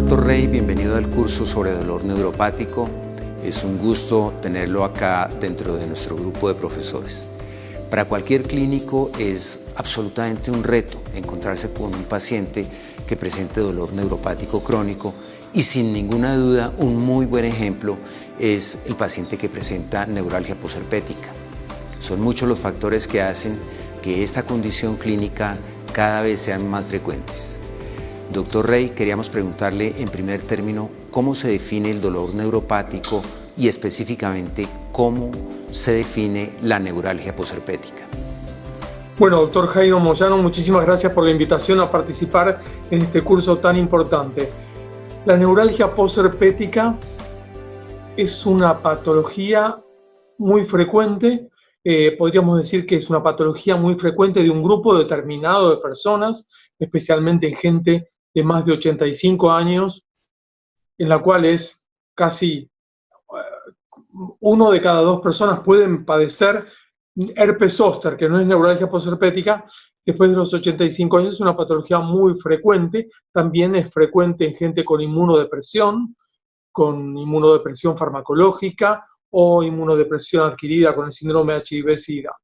Doctor Rey, bienvenido al curso sobre dolor neuropático. Es un gusto tenerlo acá dentro de nuestro grupo de profesores. Para cualquier clínico es absolutamente un reto encontrarse con un paciente que presente dolor neuropático crónico y sin ninguna duda un muy buen ejemplo es el paciente que presenta neuralgia posherpética. Son muchos los factores que hacen que esta condición clínica cada vez sean más frecuentes. Doctor Rey, queríamos preguntarle en primer término cómo se define el dolor neuropático y específicamente cómo se define la neuralgia posherpética. Bueno, doctor Jairo Moyano, muchísimas gracias por la invitación a participar en este curso tan importante. La neuralgia posherpética es una patología muy frecuente, podríamos decir que es una patología muy frecuente de un grupo determinado de personas, especialmente en gente de más de 85 años, en la cual es casi 1 de cada 2 personas pueden padecer herpes zóster, que no es neuralgia posherpética, después de los 85 años. Es una patología muy frecuente, también es frecuente en gente con inmunodepresión farmacológica o inmunodepresión adquirida con el síndrome HIV-Sida.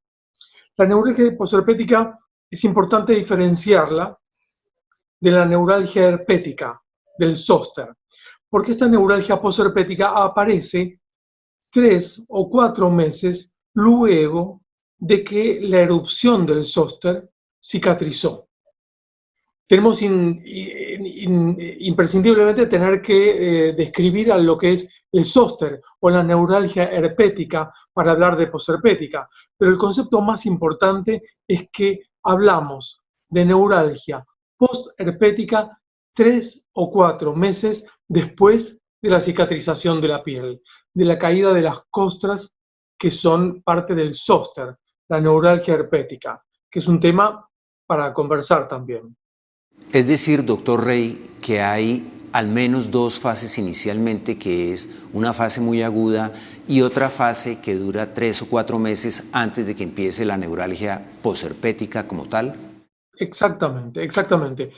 La neuralgia posherpética es importante diferenciarla de la neuralgia herpética, del zóster, porque esta neuralgia posherpética aparece 3 o 4 meses luego de que la erupción del zóster cicatrizó. Tenemos imprescindiblemente tener que describir a lo que es el zóster o la neuralgia herpética para hablar de posherpética, pero el concepto más importante es que hablamos de neuralgia postherpética 3 o 4 meses después de la cicatrización de la piel, de la caída de las costras que son parte del zóster, la neuralgia herpética, que es un tema para conversar también. Es decir, doctor Rey, que hay al menos 2 fases inicialmente, que es una fase muy aguda y otra fase que dura 3 o 4 meses antes de que empiece la neuralgia posherpética como tal. Exactamente, exactamente.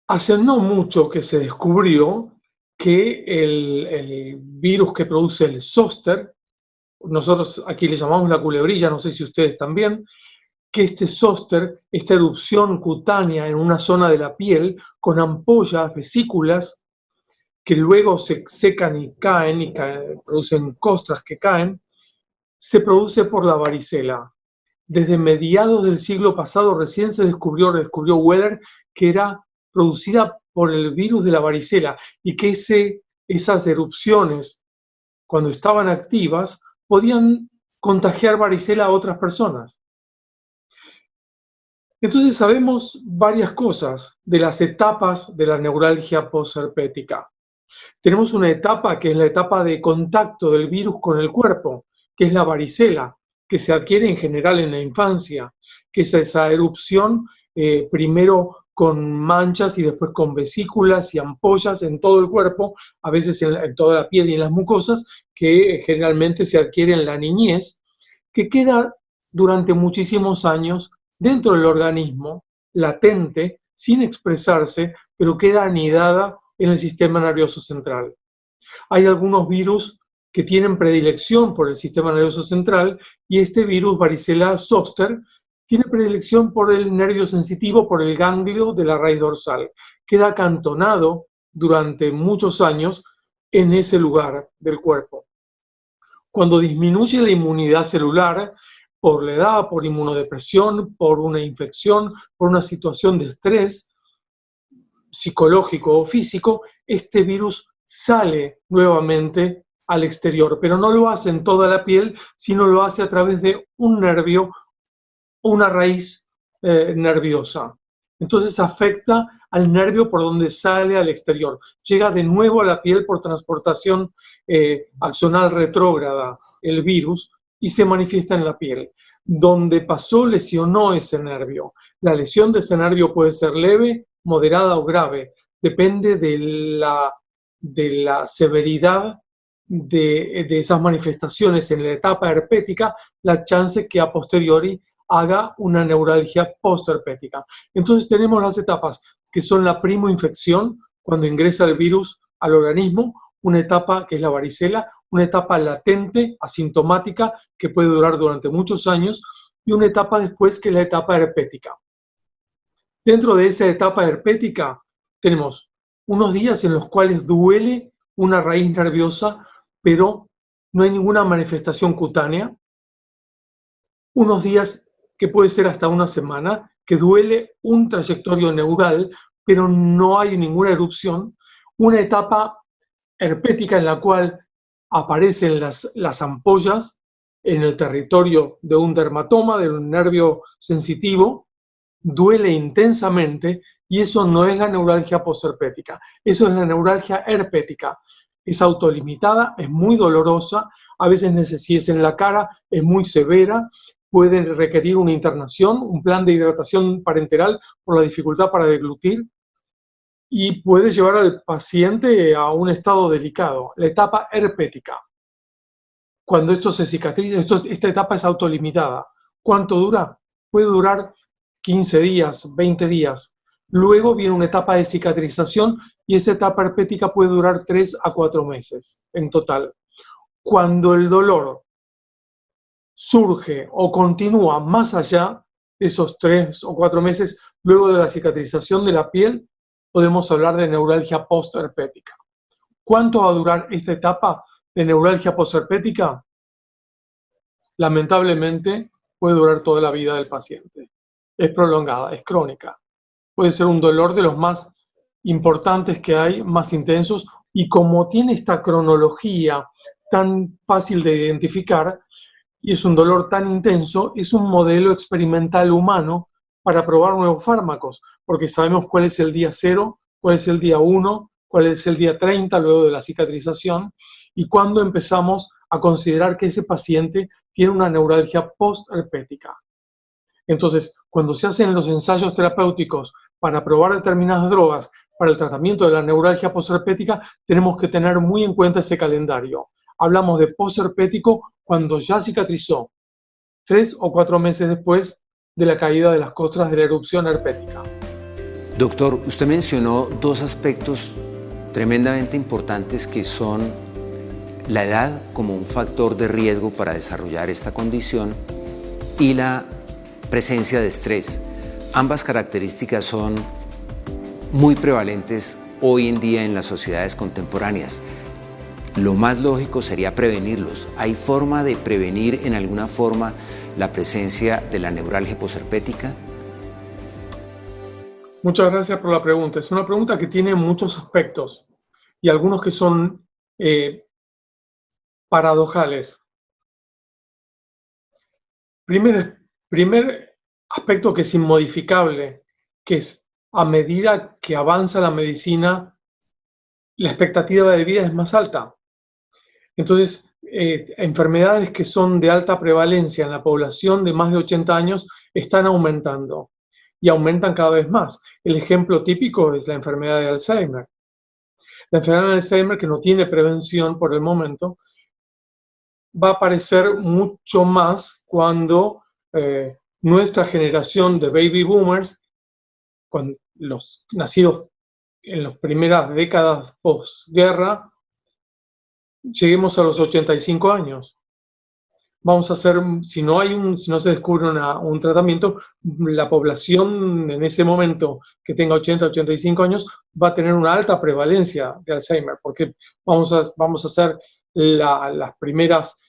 Hace no mucho que se descubrió que el virus que produce el zóster, nosotros aquí le llamamos la culebrilla, no sé si ustedes también, que este zóster, esta erupción cutánea en una zona de la piel con ampollas, vesículas, que luego se secan y caen, producen costras que caen, se produce por la varicela. Desde mediados del siglo pasado recién se descubrió Weller que era producida por el virus de la varicela y que esas erupciones, cuando estaban activas, podían contagiar varicela a otras personas. Entonces sabemos varias cosas de las etapas de la neuralgia posherpética. Tenemos una etapa que es la etapa de contacto del virus con el cuerpo, que es la varicela, que se adquiere en general en la infancia, que es esa erupción primero con manchas y después con vesículas y ampollas en todo el cuerpo, a veces en toda la piel y en las mucosas, que generalmente se adquiere en la niñez, que queda durante muchísimos años dentro del organismo, latente, sin expresarse, pero queda anidada en el sistema nervioso central. Hay algunos virus que tienen predilección por el sistema nervioso central y este virus varicela zoster tiene predilección por el nervio sensitivo, por el ganglio de la raíz dorsal. Queda acantonado durante muchos años en ese lugar del cuerpo. Cuando disminuye la inmunidad celular, por la edad, por inmunodepresión, por una infección, por una situación de estrés psicológico o físico, este virus sale nuevamente al exterior, pero no lo hace en toda la piel, sino lo hace a través de un nervio, una raíz nerviosa. Entonces afecta al nervio por donde sale al exterior. Llega de nuevo a la piel por transportación axonal retrógrada el virus y se manifiesta en la piel. Donde pasó lesionó ese nervio. La lesión de ese nervio puede ser leve, moderada o grave. Depende de la severidad de esas manifestaciones en la etapa herpética, la chance que a posteriori haga una neuralgia postherpética. Entonces tenemos las etapas que son la primoinfección, cuando ingresa el virus al organismo, una etapa que es la varicela, una etapa latente, asintomática, que puede durar durante muchos años, y una etapa después que es la etapa herpética. Dentro de esa etapa herpética tenemos unos días en los cuales duele una raíz nerviosa, pero no hay ninguna manifestación cutánea. Unos días que puede ser hasta una semana, que duele un trayectorio neural, pero no hay ninguna erupción. Una etapa herpética en la cual aparecen las ampollas en el territorio de un dermatoma, de un nervio sensitivo, duele intensamente, y eso no es la neuralgia posherpética, eso es la neuralgia herpética. Es autolimitada, es muy dolorosa, a veces si es en la cara, es muy severa, puede requerir una internación, un plan de hidratación parenteral por la dificultad para deglutir, y puede llevar al paciente a un estado delicado, la etapa herpética. Cuando esto se cicatriza, esta etapa es autolimitada. ¿Cuánto dura? Puede durar 15 días, 20 días. Luego viene una etapa de cicatrización y esa etapa herpética puede durar 3 a 4 meses en total. Cuando el dolor surge o continúa más allá de esos 3 o 4 meses, luego de la cicatrización de la piel, podemos hablar de neuralgia postherpética. ¿Cuánto va a durar esta etapa de neuralgia postherpética? Lamentablemente, puede durar toda la vida del paciente. Es prolongada, es crónica. Puede ser un dolor de los más importantes que hay, más intensos, y como tiene esta cronología tan fácil de identificar, y es un dolor tan intenso, es un modelo experimental humano para probar nuevos fármacos, porque sabemos cuál es el día 0, cuál es el día 1, cuál es el día 30 luego de la cicatrización, y cuándo empezamos a considerar que ese paciente tiene una neuralgia postherpética. Entonces, cuando se hacen los ensayos terapéuticos para probar determinadas drogas para el tratamiento de la neuralgia postherpética, tenemos que tener muy en cuenta ese calendario. Hablamos de postherpético cuando ya cicatrizó, 3 o 4 meses después de la caída de las costras de la erupción herpética. Doctor, usted mencionó dos aspectos tremendamente importantes que son la edad como un factor de riesgo para desarrollar esta condición y la presencia de estrés. Ambas características son muy prevalentes hoy en día en las sociedades contemporáneas. Lo más lógico sería prevenirlos. ¿Hay forma de prevenir en alguna forma la presencia de la neuralgia posherpética? Muchas gracias por la pregunta. Es una pregunta que tiene muchos aspectos y algunos que son paradojales. Primer aspecto que es inmodificable, que es a medida que avanza la medicina, la expectativa de vida es más alta. Entonces, enfermedades que son de alta prevalencia en la población de más de 80 años están aumentando y aumentan cada vez más. El ejemplo típico es la enfermedad de Alzheimer. La enfermedad de Alzheimer, que no tiene prevención por el momento, va a aparecer mucho más cuando nuestra generación de baby boomers, con los nacidos en las primeras décadas posguerra, lleguemos a los 85 años. Vamos a hacer, si no se descubre un tratamiento, la población en ese momento que tenga 80, 85 años va a tener una alta prevalencia de Alzheimer, porque vamos a hacer las primeras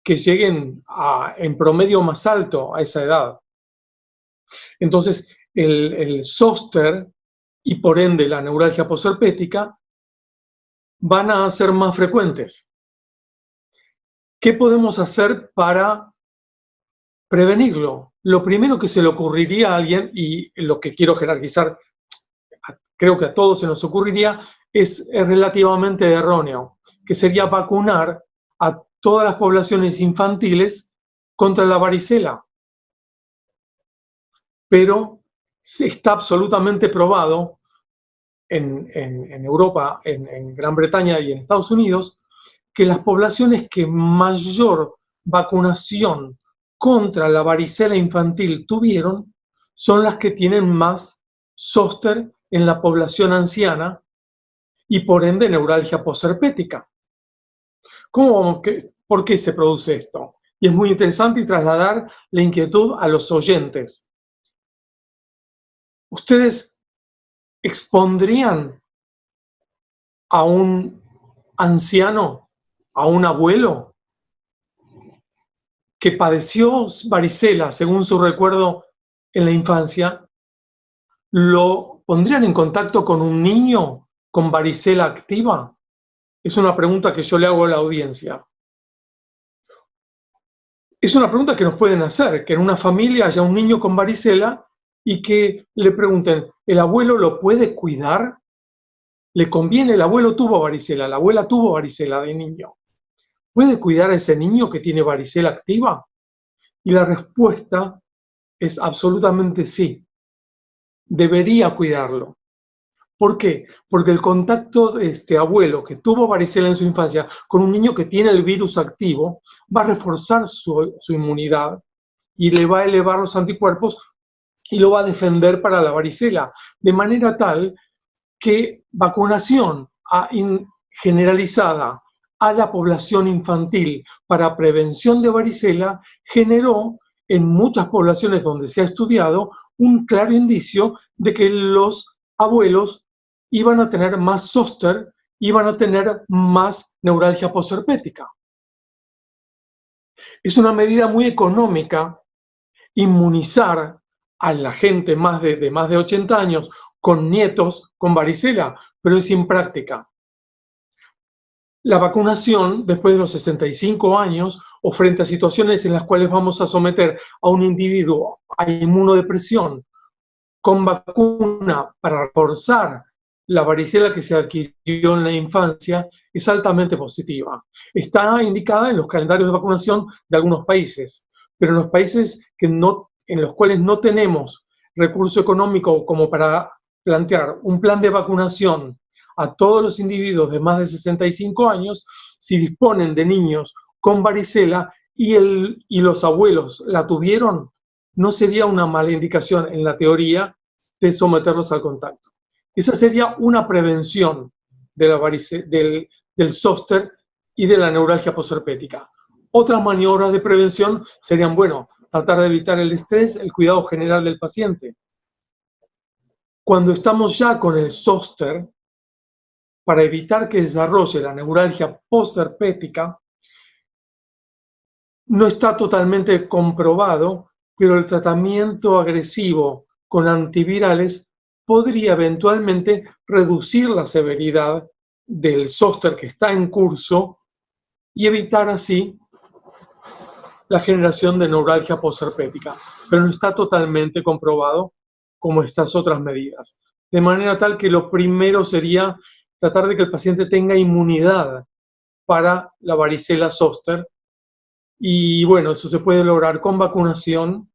que lleguen en promedio más alto a esa edad. Entonces, el zóster y por ende la neuralgia posherpética van a ser más frecuentes. ¿Qué podemos hacer para prevenirlo? Lo primero que se le ocurriría a alguien, y lo que quiero jerarquizar, creo que a todos se nos ocurriría, es relativamente erróneo, que sería vacunar a todas las poblaciones infantiles contra la varicela. Pero está absolutamente probado en Europa, en Gran Bretaña y en Estados Unidos, que las poblaciones que mayor vacunación contra la varicela infantil tuvieron son las que tienen más zóster en la población anciana y por ende neuralgia posherpética. ¿Por qué se produce esto? Y es muy interesante y trasladar la inquietud a los oyentes. ¿Ustedes expondrían a un anciano, a un abuelo que padeció varicela, según su recuerdo en la infancia, lo pondrían en contacto con un niño con varicela activa? Es una pregunta que yo le hago a la audiencia. Es una pregunta que nos pueden hacer, que en una familia haya un niño con varicela y que le pregunten, ¿el abuelo lo puede cuidar? ¿Le conviene? El abuelo tuvo varicela, la abuela tuvo varicela de niño. ¿Puede cuidar a ese niño que tiene varicela activa? Y la respuesta es absolutamente sí. Debería cuidarlo. ¿Por qué? Porque el contacto de este abuelo que tuvo varicela en su infancia con un niño que tiene el virus activo va a reforzar su inmunidad y le va a elevar los anticuerpos y lo va a defender para la varicela. De manera tal que vacunación generalizada a la población infantil para prevención de varicela generó en muchas poblaciones donde se ha estudiado un claro indicio de que los abuelos iban a tener más zóster, iban a tener más neuralgia posherpética. Es una medida muy económica inmunizar a la gente de más de 80 años con nietos con varicela, pero es impráctica. La vacunación después de los 65 años o frente a situaciones en las cuales vamos a someter a un individuo a inmunodepresión con vacuna para reforzar la varicela que se adquirió en la infancia es altamente positiva. Está indicada en los calendarios de vacunación de algunos países, pero en los países en los cuales no tenemos recurso económico como para plantear un plan de vacunación a todos los individuos de más de 65 años, si disponen de niños con varicela y los abuelos la tuvieron, no sería una mala indicación en la teoría de someterlos al contacto. Esa sería una prevención de la del zóster y de la neuralgia posherpética. Otras maniobras de prevención serían, bueno, tratar de evitar el estrés, el cuidado general del paciente. Cuando estamos ya con el zóster, para evitar que desarrolle la neuralgia posherpética, no está totalmente comprobado, pero el tratamiento agresivo con antivirales podría eventualmente reducir la severidad del zóster que está en curso y evitar así la generación de neuralgia posherpética, pero no está totalmente comprobado como estas otras medidas. De manera tal que lo primero sería tratar de que el paciente tenga inmunidad para la varicela zóster y bueno, eso se puede lograr con vacunación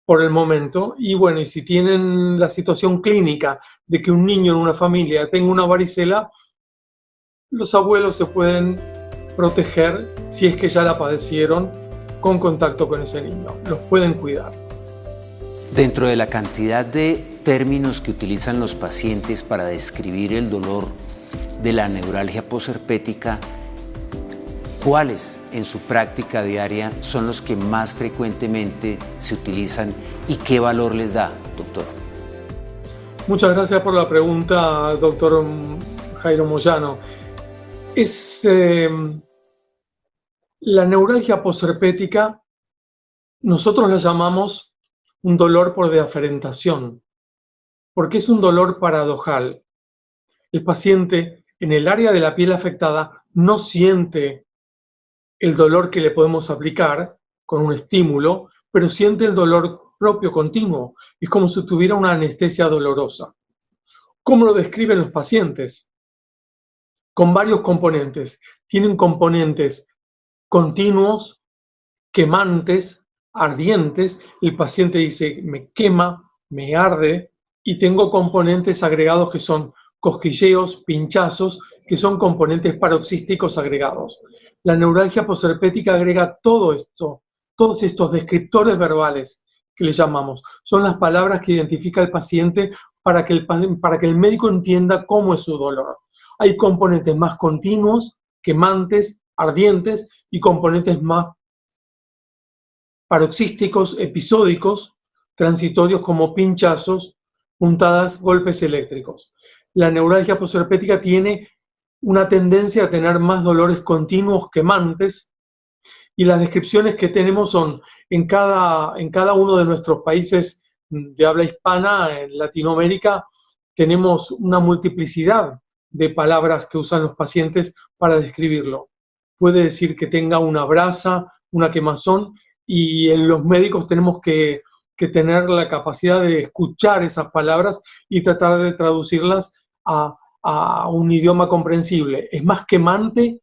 por el momento. Y bueno, y si tienen la situación clínica de que un niño en una familia tenga una varicela, los abuelos se pueden proteger si es que ya la padecieron con contacto con ese niño. Los pueden cuidar. Dentro de la cantidad de términos que utilizan los pacientes para describir el dolor de la neuralgia posherpética, ¿cuáles en su práctica diaria son los que más frecuentemente se utilizan y qué valor les da, doctor? Muchas gracias por la pregunta, doctor Jairo Moyano. La neuralgia posherpética, nosotros la llamamos un dolor por deaferentación, porque es un dolor paradojal. El paciente en el área de la piel afectada no siente el dolor que le podemos aplicar con un estímulo, pero siente el dolor propio continuo. Es como si tuviera una anestesia dolorosa. ¿Cómo lo describen los pacientes? Con varios componentes. Tienen componentes continuos, quemantes, ardientes. El paciente dice, me quema, me arde, y tengo componentes agregados que son cosquilleos, pinchazos, que son componentes paroxísticos agregados. La neuralgia posherpética agrega todo esto, todos estos descriptores verbales que le llamamos. Son las palabras que identifica el paciente para que el médico entienda cómo es su dolor. Hay componentes más continuos, quemantes, ardientes, y componentes más paroxísticos, episódicos, transitorios como pinchazos, puntadas, golpes eléctricos. La neuralgia posherpética tiene una tendencia a tener más dolores continuos, quemantes, y las descripciones que tenemos son en cada uno de nuestros países de habla hispana, en Latinoamérica, tenemos una multiplicidad de palabras que usan los pacientes para describirlo. Puede decir que tenga una brasa, una quemazón, y en los médicos tenemos que tener la capacidad de escuchar esas palabras y tratar de traducirlas a un idioma comprensible. ¿Es más quemante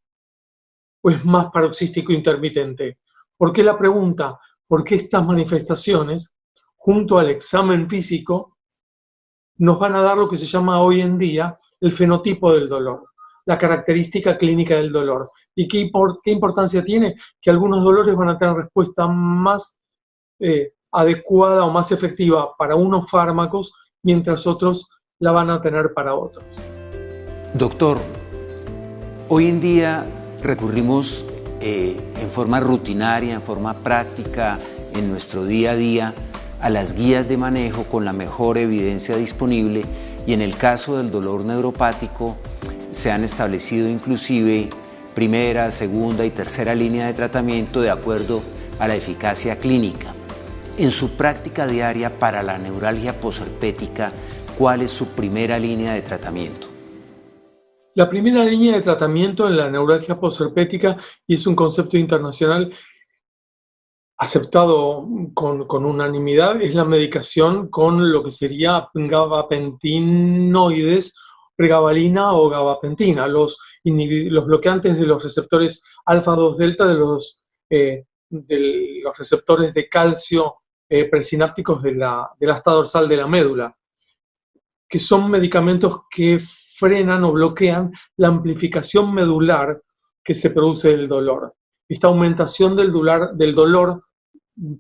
o es más paroxístico intermitente? ¿Por qué la pregunta? Porque estas manifestaciones, junto al examen físico, nos van a dar lo que se llama hoy en día el fenotipo del dolor, la característica clínica del dolor. ¿Y qué importancia tiene? Que algunos dolores van a tener respuesta más adecuada o más efectiva para unos fármacos, mientras otros la van a tener para otros. Doctor, hoy en día recurrimos en forma rutinaria, en forma práctica, en nuestro día a día, a las guías de manejo con la mejor evidencia disponible, y en el caso del dolor neuropático se han establecido inclusive primera, segunda y tercera línea de tratamiento de acuerdo a la eficacia clínica. En su práctica diaria para la neuralgia posherpética, ¿cuál es su primera línea de tratamiento? La primera línea de tratamiento en la neuralgia posherpética, y es un concepto internacional aceptado con unanimidad, es la medicación con lo que sería gabapentinoides, pregabalina o gabapentina, los bloqueantes de los receptores alfa-2 delta de los receptores de calcio presinápticos de la asta dorsal de la médula, que son medicamentos que frenan o bloquean la amplificación medular que se produce del dolor. Esta aumentación del dolor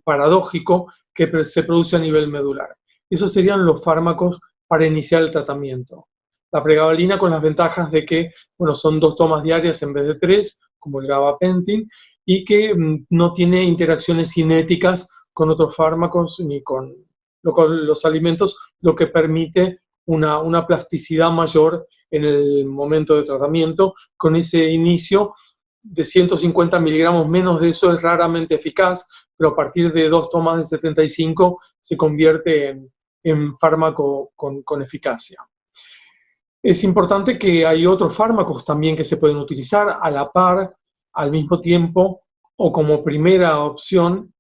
paradójico que se produce a nivel medular. Esos serían los fármacos para iniciar el tratamiento. La pregabalina, con las ventajas de que, bueno, son 2 tomas diarias en vez de 3, como el gabapentin, y que no tiene interacciones cinéticas con otros fármacos ni con los alimentos, lo que permite una plasticidad mayor en el momento de tratamiento. Con ese inicio de 150 miligramos, menos de eso es raramente eficaz, pero a partir de 2 tomas de 75 se convierte en fármaco con eficacia. Es importante que hay otros fármacos también que se pueden utilizar a la par, al mismo tiempo, o como primera opción,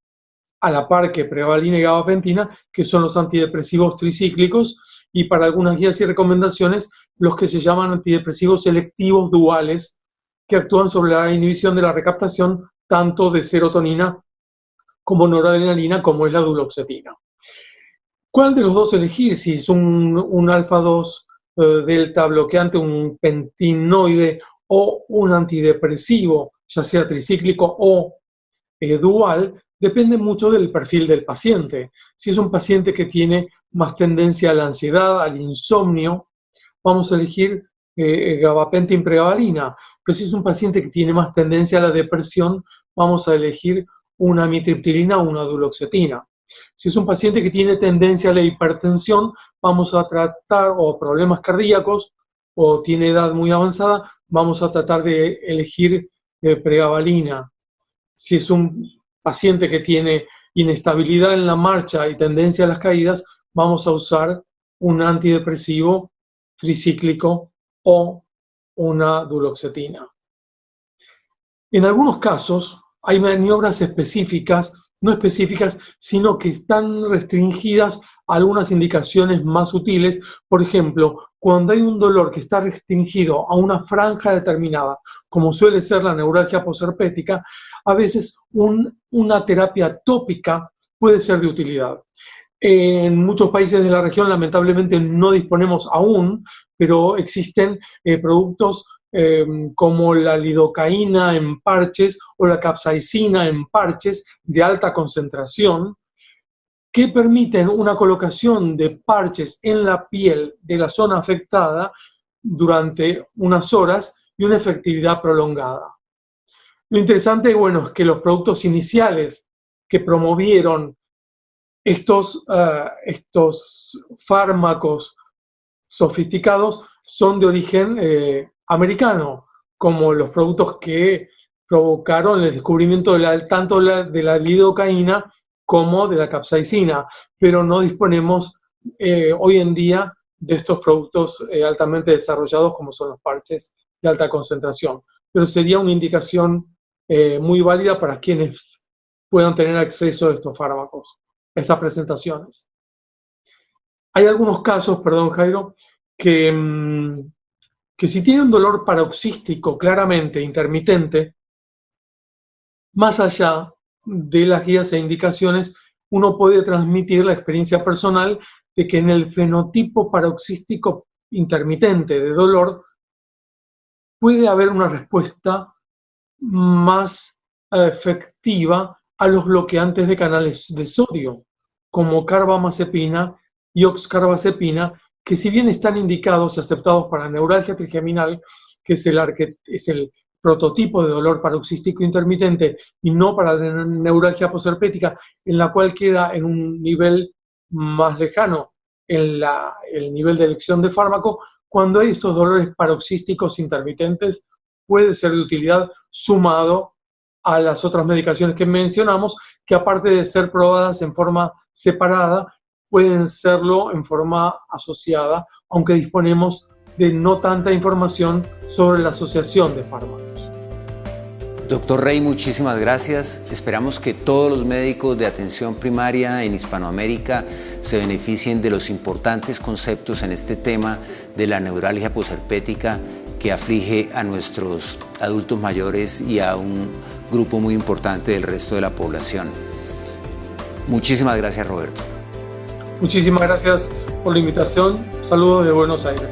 a la par que pregabalina y gabapentina, que son los antidepresivos tricíclicos, y para algunas guías y recomendaciones, los que se llaman antidepresivos selectivos duales, que actúan sobre la inhibición de la recaptación tanto de serotonina como noradrenalina, como es la duloxetina. ¿Cuál de los dos elegir? Si es un alfa-2 delta bloqueante, un pentinoide o un antidepresivo, ya sea tricíclico o dual, depende mucho del perfil del paciente. Si es un paciente que tiene más tendencia a la ansiedad, al insomnio, vamos a elegir gabapentin pregabalina. Pero si es un paciente que tiene más tendencia a la depresión, vamos a elegir una amitriptilina o una duloxetina. Si es un paciente que tiene tendencia a la hipertensión, vamos a tratar, o problemas cardíacos, o tiene edad muy avanzada, vamos a tratar de elegir pregabalina. Si es un paciente que tiene inestabilidad en la marcha y tendencia a las caídas, vamos a usar un antidepresivo tricíclico o una duloxetina. En algunos casos hay maniobras específicas, no específicas, sino que están restringidas a algunas indicaciones más sutiles. Por ejemplo, cuando hay un dolor que está restringido a una franja determinada, como suele ser la neuralgia posherpética, a veces una terapia tópica puede ser de utilidad. En muchos países de la región lamentablemente no disponemos aún, pero existen productos como la lidocaína en parches o la capsaicina en parches de alta concentración, que permiten una colocación de parches en la piel de la zona afectada durante unas horas y una efectividad prolongada. Lo interesante, bueno, es que los productos iniciales que promovieron estos fármacos sofisticados son de origen americano, como los productos que provocaron el descubrimiento tanto de la lidocaína como de la capsaicina, pero no disponemos hoy en día de estos productos altamente desarrollados como son los parches de alta concentración. Pero sería una indicación muy válida para quienes puedan tener acceso a estos fármacos, a estas presentaciones. Hay algunos casos, perdón Jairo, que si tiene un dolor paroxístico claramente intermitente, más allá de las guías e indicaciones, uno puede transmitir la experiencia personal de que en el fenotipo paroxístico intermitente de dolor puede haber una respuesta más efectiva a los bloqueantes de canales de sodio, como carbamazepina y oxcarbazepina, que si bien están indicados y aceptados para neuralgia trigeminal, que es el prototipo de dolor paroxístico intermitente, y no para la neuralgia posherpética, en la cual queda en un nivel más lejano el nivel de elección de fármaco, cuando hay estos dolores paroxísticos intermitentes, puede ser de utilidad sumado a las otras medicaciones que mencionamos, que aparte de ser probadas en forma separada, pueden serlo en forma asociada, aunque disponemos de no tanta información sobre la asociación de fármacos. Doctor Rey, muchísimas gracias. Esperamos que todos los médicos de atención primaria en Hispanoamérica se beneficien de los importantes conceptos en este tema de la neuralgia posherpética que aflige a nuestros adultos mayores y a un grupo muy importante del resto de la población. Muchísimas gracias, Roberto. Muchísimas gracias por la invitación. Saludos de Buenos Aires.